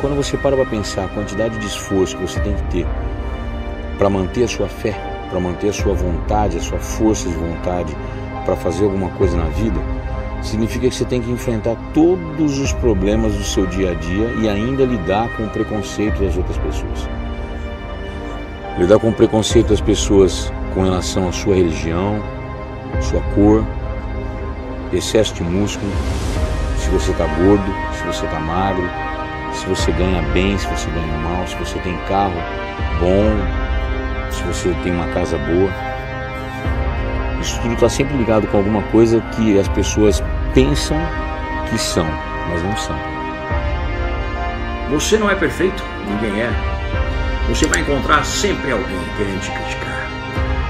quando você para pensar a quantidade de esforço que você tem que ter para manter a sua fé, para manter a sua vontade, a sua força de vontade para fazer alguma coisa na vida, significa que você tem que enfrentar todos os problemas do seu dia a dia e ainda lidar com o preconceito das outras pessoas. Lidar com o preconceito das pessoas com relação à sua religião, sua cor, excesso de músculo, se você está gordo, se você está magro, se você ganha bem, se você ganha mal, se você tem carro bom, se você tem uma casa boa. Isso tudo está sempre ligado com alguma coisa que as pessoas pensam que são, mas não são. Você não é perfeito, ninguém é. Você vai encontrar sempre alguém querendo te criticar.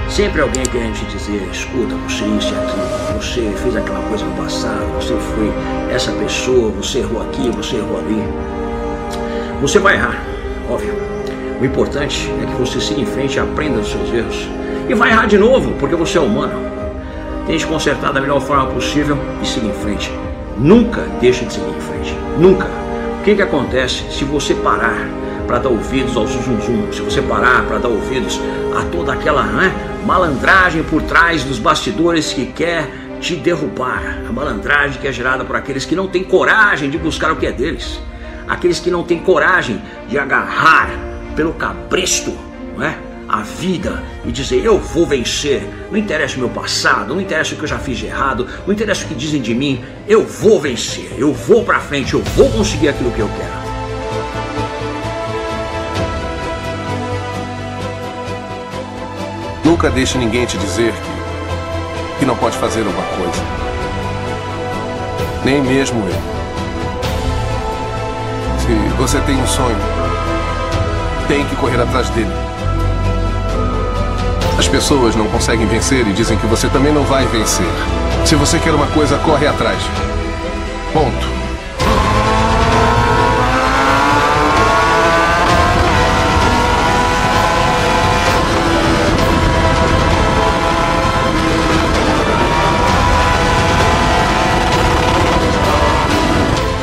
Sempre alguém querendo te dizer, escuta, você isso e aquilo, você fez aquela coisa no passado, você foi essa pessoa, você errou aqui, você errou ali. Você vai errar, óbvio. O importante é que você siga em frente e aprenda dos seus erros. E vai errar de novo, porque você é humano. Tente consertar da melhor forma possível e siga em frente. Nunca deixe de seguir em frente. Nunca. O que acontece se você parar para dar ouvidos ao zum-zum? Se você parar para dar ouvidos a toda aquela malandragem por trás dos bastidores que quer te derrubar. A malandragem que é gerada por aqueles que não têm coragem de buscar o que é deles. Aqueles que não têm coragem de agarrar pelo cabresto, não é? A vida e dizer, eu vou vencer, não interessa o meu passado, não interessa o que eu já fiz de errado, não interessa o que dizem de mim, eu vou vencer, eu vou pra frente, eu vou conseguir aquilo que eu quero. Nunca deixe ninguém te dizer que não pode fazer alguma coisa. Nem mesmo eu. Se você tem um sonho, tem que correr atrás dele. As pessoas não conseguem vencer e dizem que você também não vai vencer. Se você quer uma coisa, corre atrás. Ponto.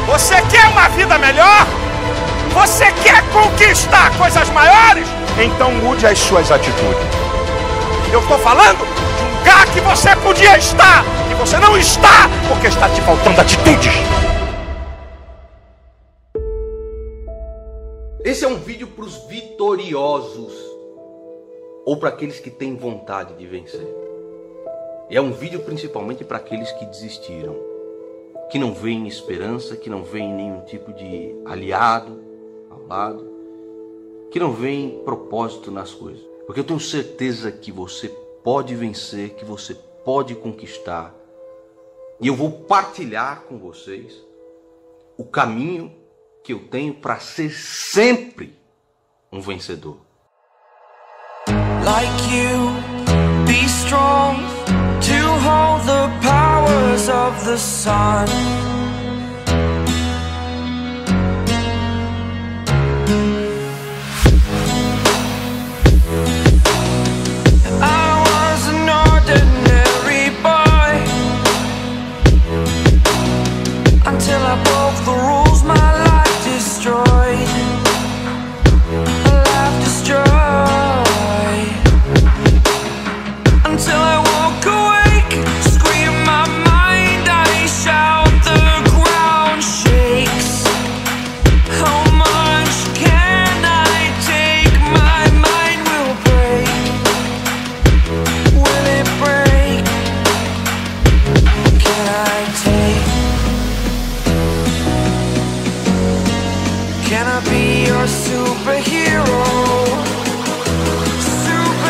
Você quer uma vida melhor? Você quer conquistar coisas maiores? Então mude as suas atitudes. Eu estou falando de um lugar que você podia estar e você não está porque está te faltando atitudes. Esse é um vídeo para os vitoriosos ou para aqueles que têm vontade de vencer. E é um vídeo principalmente para aqueles que desistiram, que não veem esperança, que não veem nenhum tipo de aliado ao lado, que não veem propósito nas coisas. Porque eu tenho certeza que você pode vencer, que você pode conquistar. E eu vou partilhar com vocês o caminho que eu tenho para ser sempre um vencedor. Like you, be strong to hold the powers of the sun. Can I be your superhero? Superhero.